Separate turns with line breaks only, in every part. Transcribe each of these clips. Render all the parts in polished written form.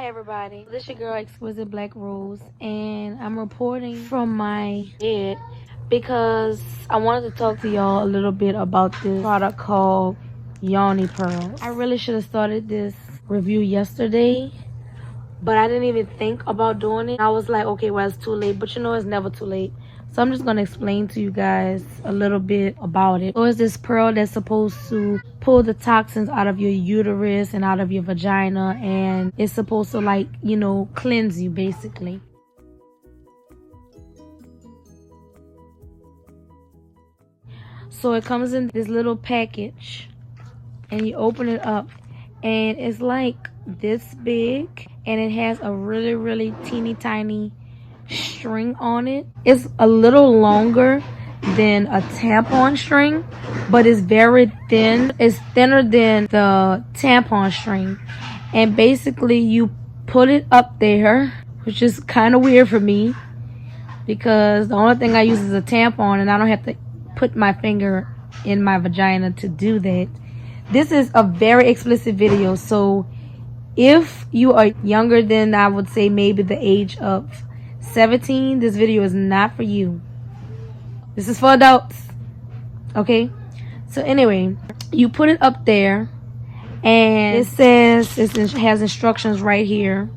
Hi everybody, this is your girl Exquisite Black Rose, and I'm reporting from my bed because I wanted to talk to y'all a little bit about this product called Yoni Pearls. I really should have started this review yesterday, but I didn't even think about doing it. I was like, okay, well, it's too late, but you know, it's never too late. So I'm just going to explain to you guys a little bit about it. So it's this pearl that's supposed to pull the toxins out of your uterus and out of your vagina, and it's supposed to, like, you know, cleanse you basically. So it comes in this little package and you open it up and it's like this big, and it has a really teeny tiny string on it. It's a little longer than a tampon string, but it's very thin. It's thinner than the tampon string, and basically you put it up there, which is kind of weird for me because the only thing I use is a tampon and I don't have to put my finger in my vagina to do that. This is a very explicit video, so if you are younger than, I would say, maybe the age of 17, this video is not for you. This is for adults, okay? So anyway, you put it up there and it says, it has instructions right here.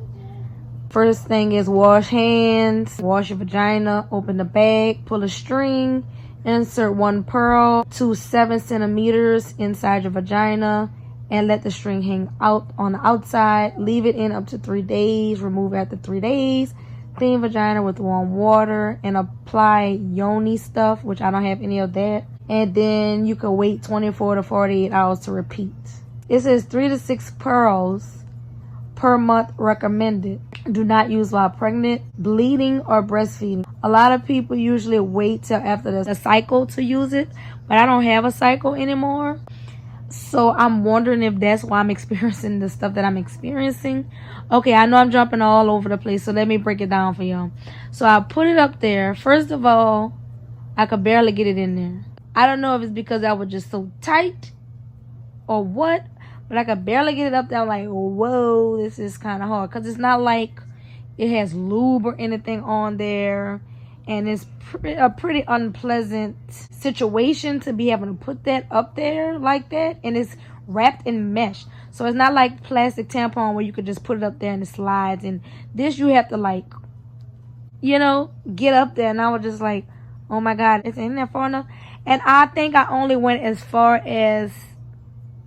First thing is wash hands, wash your vagina, open the bag, pull a string, insert one pearl to 7 centimeters inside your vagina, and let the string hang out on the outside. Leave it in up to 3 days. Remove after 3 days. Clean vagina with warm water and apply Yoni stuff, which I don't have any of that. And then you can wait 24 to 48 hours to repeat. It says 3 to 6 pearls per month recommended. Do not use while pregnant, bleeding, or breastfeeding. A lot of people usually wait till after the cycle to use it, but I don't have a cycle anymore. So I'm wondering if that's why I'm experiencing the stuff that I'm experiencing. Okay, I know I'm jumping all over the place, so let me break it down for y'all. So I put it up there. First of all, I could barely get it in there. I don't know if it's because I was just so tight or what, but I could barely get it up there. I'm like, whoa, this is kind of hard, because it's not like it has lube or anything on there. And it's a pretty unpleasant situation to be having to put that up there like that. And it's wrapped in mesh. So it's not like plastic tampon where you could just put it up there and it slides. And this you have to, like, you know, get up there. And I was just like, oh my God, it's in there far enough. And I think I only went as far as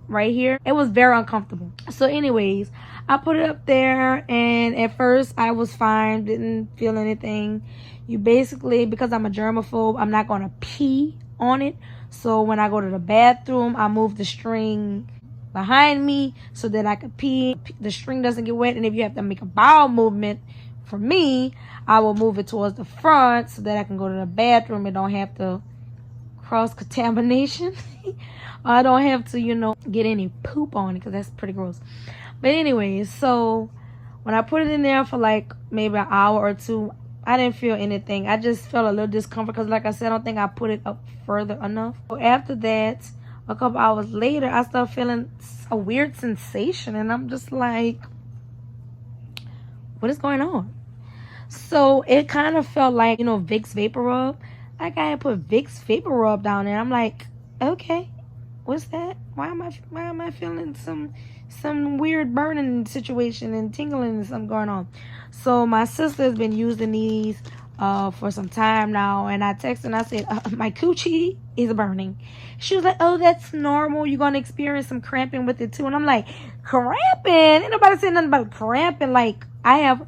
right here. It was very uncomfortable. So anyways, I put it up there, and at first I was fine, didn't feel anything. You basically, because I'm a germaphobe, I'm not going to pee on it. So when I go to the bathroom, I move the string behind me so that I can pee. The string doesn't get wet. And if you have to make a bowel movement, for me, I will move it towards the front so that I can go to the bathroom and don't have to cross contamination. I don't have to, you know, get any poop on it, because that's pretty gross. But anyways, so when I put it in there for like maybe an hour or two, I didn't feel anything. I just felt a little discomfort because, like I said, I don't think I put it up further enough. So after that, a couple hours later, I started feeling a weird sensation, and I'm just like, what is going on? So it kind of felt like, you know, Vicks Vapor Rub. Like I had put Vicks Vapor Rub down there. I'm like, okay, what's that? Why am I feeling some weird burning situation and tingling and something going on? So my sister has been using these for some time now, and I texted and I said, my coochie is burning. She was like, oh, that's normal. You're going to experience some cramping with it too. And I'm like, cramping? Ain't nobody saying nothing about cramping. Like, I have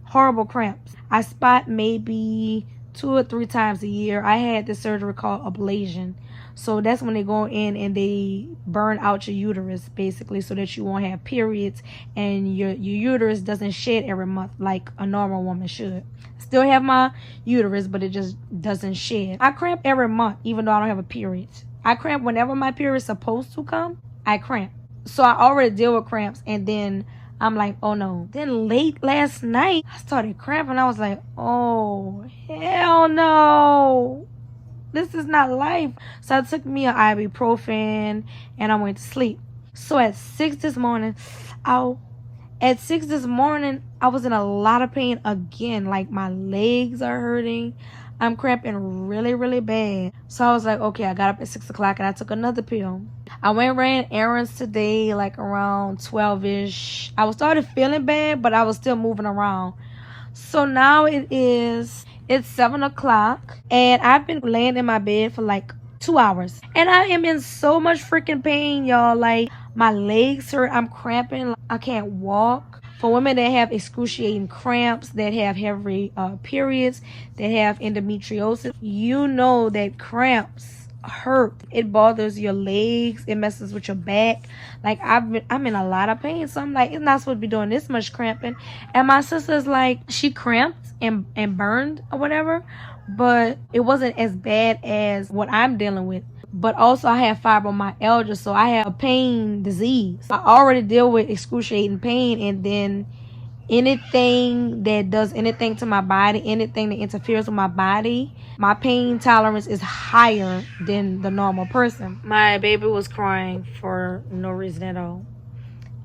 horrible cramps. I spot maybe 2 or 3 times a year. I had this surgery called ablation. So that's when they go in and they burn out your uterus, basically, so that you won't have periods and your uterus doesn't shed every month like a normal woman should. Still have my uterus, but it just doesn't shed. I cramp every month, even though I don't have a period. I cramp whenever my period is supposed to come. I cramp. So I already deal with cramps, and then I'm like, oh no. Then late last night, I started cramping. I was like, oh, hell no. This is not life. So I took me an ibuprofen and I went to sleep. So at 6 this morning, ow, At 6 this morning, I was in a lot of pain again. Like my legs are hurting. I'm cramping really, really bad. So I was like, okay, I got up at 6 o'clock and I took another pill. I went and ran errands today, like around 12-ish. I was started feeling bad, but I was still moving around. So now it's 7 o'clock and I've been laying in my bed for like 2 hours. And I am in so much freaking pain, y'all. Like my legs hurt. I'm cramping. I can't walk. For women that have excruciating cramps, that have heavy periods, that have endometriosis, you know that cramps hurt. It bothers your legs. It messes with your back. Like I'm in a lot of pain. So I'm like, it's not supposed to be doing this much cramping. And my sister's like, she cramped and burned or whatever, but it wasn't as bad as what I'm dealing with. But also I have fibromyalgia, so I have a pain disease. I already deal with excruciating pain, and then anything that does anything to my body, anything that interferes with my body, my pain tolerance is higher than the normal person. My baby was crying for no reason at all.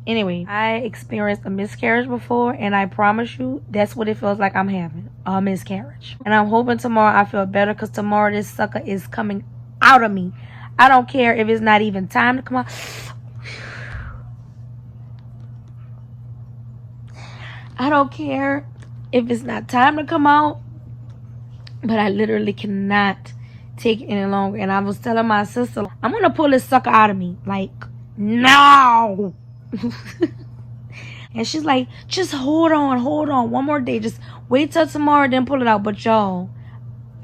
Anyway, I experienced a miscarriage before, and I promise you, that's what it feels like I'm having, a miscarriage. And I'm hoping tomorrow I feel better, because tomorrow this sucker is coming out of me. I don't care if it's not even time to come out. I don't care if it's not time to come out, but I literally cannot take it any longer. And I was telling my sister, I'm going to pull this sucker out of me. Like, no. And she's like, just hold on one more day. Just wait till tomorrow, then pull it out. But y'all,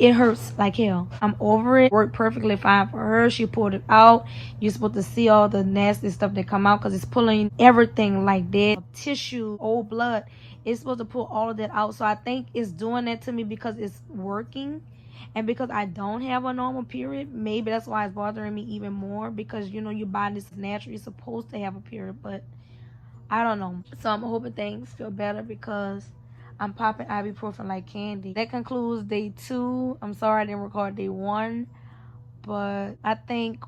it hurts like hell. I'm over it. Worked perfectly fine for her. She pulled it out. You're supposed to see all the nasty stuff that come out, because it's pulling everything like dead tissue, old blood. It's supposed to pull all of that out. So I think it's doing that to me because it's working. And because I don't have a normal period, maybe that's why it's bothering me even more. Because, you know, your body is naturally supposed to have a period, but I don't know. So I'm hoping things feel better, because I'm popping ibuprofen like candy. That concludes day 2. I'm sorry I didn't record day 1, but I think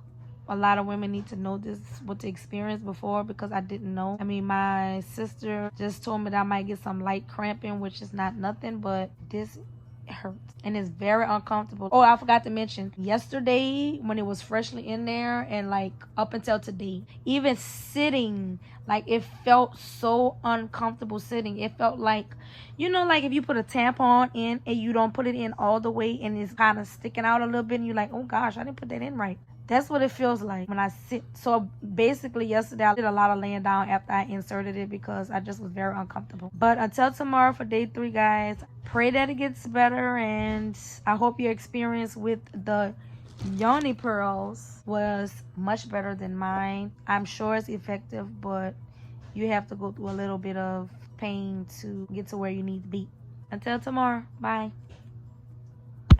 a lot of women need to know this, what to experience before, because I didn't know. I mean, my sister just told me that I might get some light cramping, which is not nothing, but this hurts and it's very uncomfortable. Oh, I forgot to mention, yesterday when it was freshly in there, and like up until today, even sitting, like it felt so uncomfortable sitting. It felt like, you know, like if you put a tampon in and you don't put it in all the way and it's kind of sticking out a little bit, and you're like, oh gosh, I didn't put that in right. That's what it feels like when I sit. So basically yesterday I did a lot of laying down after I inserted it, because I just was very uncomfortable. But until tomorrow for day 3, guys, pray that it gets better, and I hope your experience with the Yoni pearls was much better than mine. I'm sure it's effective, but you have to go through a little bit of pain to get to where you need to be. Until tomorrow, bye.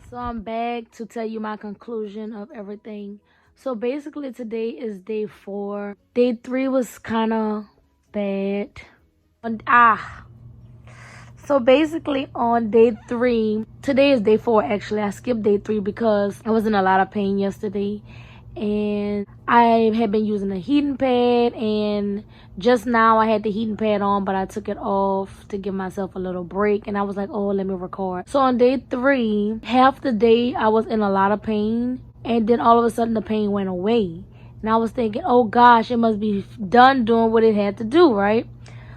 So I'm back to tell you my conclusion of everything. So basically today is day 4. Day 3 was kind of bad. So basically on day 3, today is day 4 actually. I skipped day 3 because I was in a lot of pain yesterday. And I had been using a heating pad, and just now I had the heating pad on, but I took it off to give myself a little break, and I was like, oh, let me record. So on day 3, half the day I was in a lot of pain, and then all of a sudden the pain went away, and I was thinking, oh gosh, it must be done doing what it had to do, right?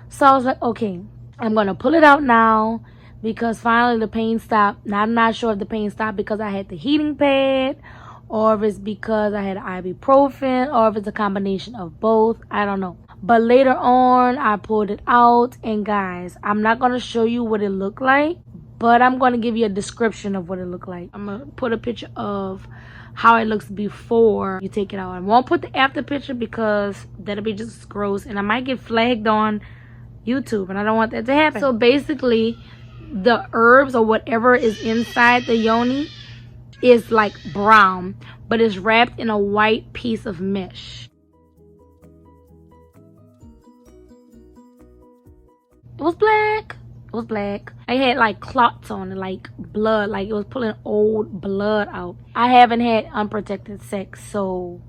So I was like, okay, I'm gonna pull it out now, because finally the pain stopped. Now I'm not sure if the pain stopped because I had the heating pad, or if it's because I had ibuprofen, or if it's a combination of both. I don't know. But later on, I pulled it out. And guys, I'm not going to show you what it looked like, but I'm going to give you a description of what it looked like. I'm going to put a picture of how it looks before you take it out. I won't put the after picture because that'll be just gross. And I might get flagged on YouTube, and I don't want that to happen. So basically, the herbs or whatever is inside the yoni is like brown, but it's wrapped in a white piece of mesh. It was black. It was black. I had like clots on it, like blood, like it was pulling old blood out. I haven't had unprotected sex, so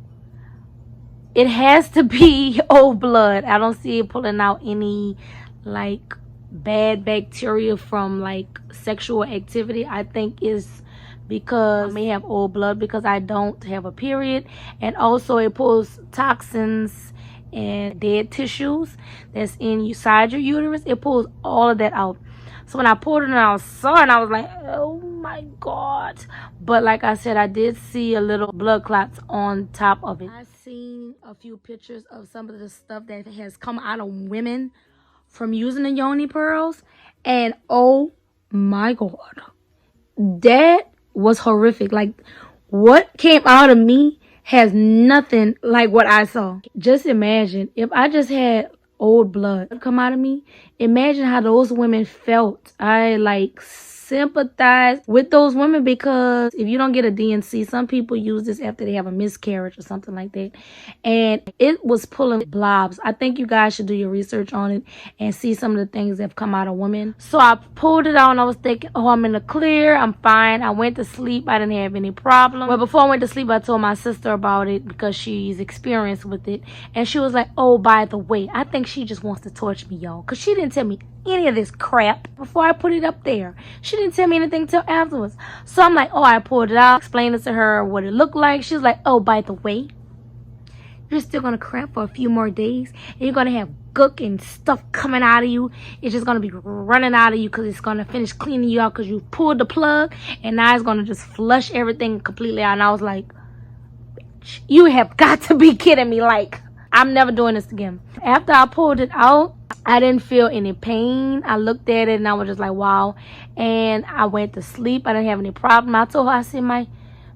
it has to be old blood. I don't see it pulling out any like bad bacteria from like sexual activity. I think is because I may have old blood because I don't have a period, and also it pulls toxins and dead tissues that's inside your uterus. It pulls all of that out. So when I pulled it and I saw it, and I was like, oh my God. But like I said, I did see a little blood clots on top of it. I've seen a few pictures of some of the stuff that has come out of women from using the Yoni pearls, and oh my God, that was horrific. Like, what came out of me has nothing like what I saw. Just imagine if I just had old blood come out of me. Imagine how those women felt. I like sympathize with those women, because if you don't get a DNC, some people use this after they have a miscarriage or something like that, and it was pulling blobs. I think you guys should do your research on it and see some of the things that have come out of women. So I pulled it out and I was thinking, oh, I'm in the clear, I'm fine. I went to sleep, I didn't have any problem. Well, before I went to sleep, I told my sister about it because she's experienced with it, and she was like, oh, by the way, I think she just wants to torture me, y'all, because she didn't tell me any of this crap before I put it up there. She didn't tell me anything till afterwards. So I'm like, oh, I pulled it out, explained it to her what it looked like. She was like, oh, by the way, you're still gonna crap for a few more days, and you're gonna have gook and stuff coming out of you. It's just gonna be running out of you because it's gonna finish cleaning you out because you pulled the plug, and now it's gonna just flush everything completely out. And I was like, bitch, you have got to be kidding me. Like, I'm never doing this again. After I pulled it out, I didn't feel any pain. I looked at it and I was just like, wow. And I went to sleep. I didn't have any problem. I told her, I said, my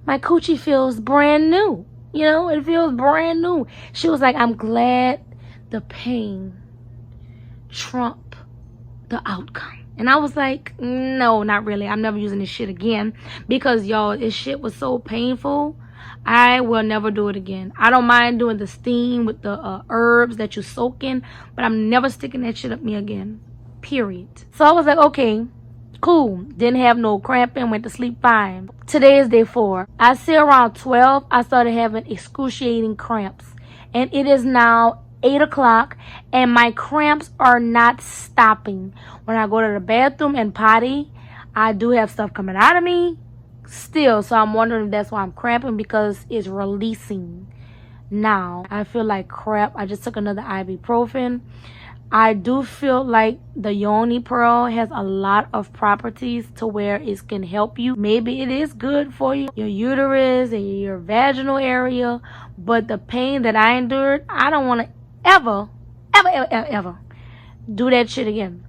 coochie feels brand new. You know, it feels brand new. She was like, I'm glad the pain trumped the outcome. And I was like, no, not really. I'm never using this shit again, because y'all, this shit was so painful. I will never do it again. I don't mind doing the steam with the herbs that you soak in, but I'm never sticking that shit up me again, period. So I was like, okay, cool. Didn't have no cramping, went to sleep fine. Today is day 4. I say around 12, I started having excruciating cramps, and it is now 8 o'clock, and my cramps are not stopping. When I go to the bathroom and potty, I do have stuff coming out of me still, so I'm wondering if that's why I'm cramping, because it's releasing now. I feel like crap. I just took another ibuprofen. I do feel like the Yoni pearl has a lot of properties to where it can help you. Maybe it is good for you, your uterus and your vaginal area, but the pain that I endured, I don't want to ever do that shit again.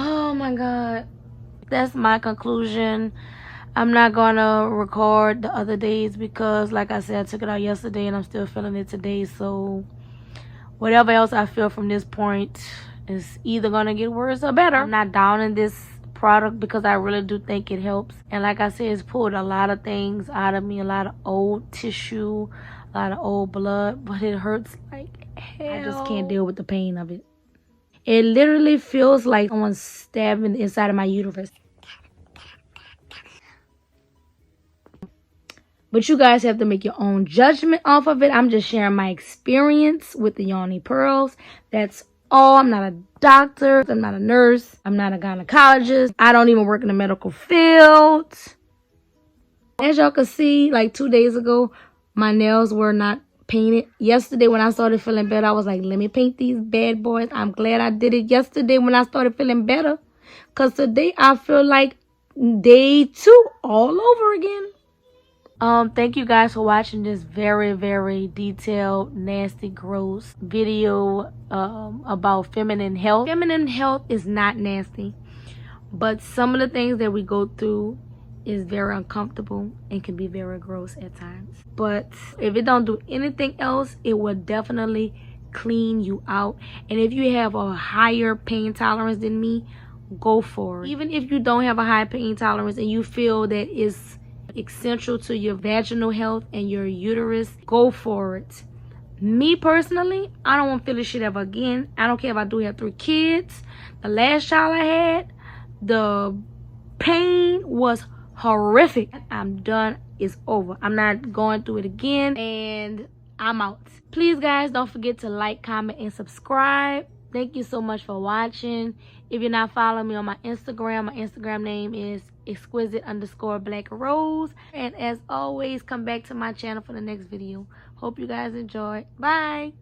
Oh my God. That's my conclusion. I'm not gonna record the other days because, like I said, I took it out yesterday and I'm still feeling it today. So whatever else I feel from this point is either gonna get worse or better. I'm not down in this product because I really do think it helps. And like I said, it's pulled a lot of things out of me, a lot of old tissue, a lot of old blood, but it hurts like hell. I just can't deal with the pain of it. It literally feels like someone's stabbing the inside of my uterus. But you guys have to make your own judgment off of it. I'm just sharing my experience with the Yoni pearls. That's all. I'm not a doctor. I'm not a nurse. I'm not a gynecologist. I don't even work in the medical field. As y'all can see, like 2 days ago, my nails were not painted. Yesterday when I started feeling better, I was like, let me paint these bad boys. I'm glad I did it yesterday when I started feeling better, because today I feel like day 2 all over again. Thank you guys for watching this very, very detailed, nasty, gross video about feminine health. Feminine health is not nasty, but some of the things that we go through is very uncomfortable and can be very gross at times. But if it don't do anything else, it will definitely clean you out. And if you have a higher pain tolerance than me, go for it. Even if you don't have a high pain tolerance and you feel that it's essential to your vaginal health and your uterus, go for it. Me personally, I don't want to feel this shit ever again. I don't care if I do have 3 kids. The last child I had, the pain was horrific. I'm done. It's over. I'm not going through it again, and I'm out. Please, guys, don't forget to like, comment, and subscribe. Thank you so much for watching. If you're not following me on my Instagram name is exquisite_blackrose. And as always, come back to my channel for the next video. Hope you guys enjoy. Bye.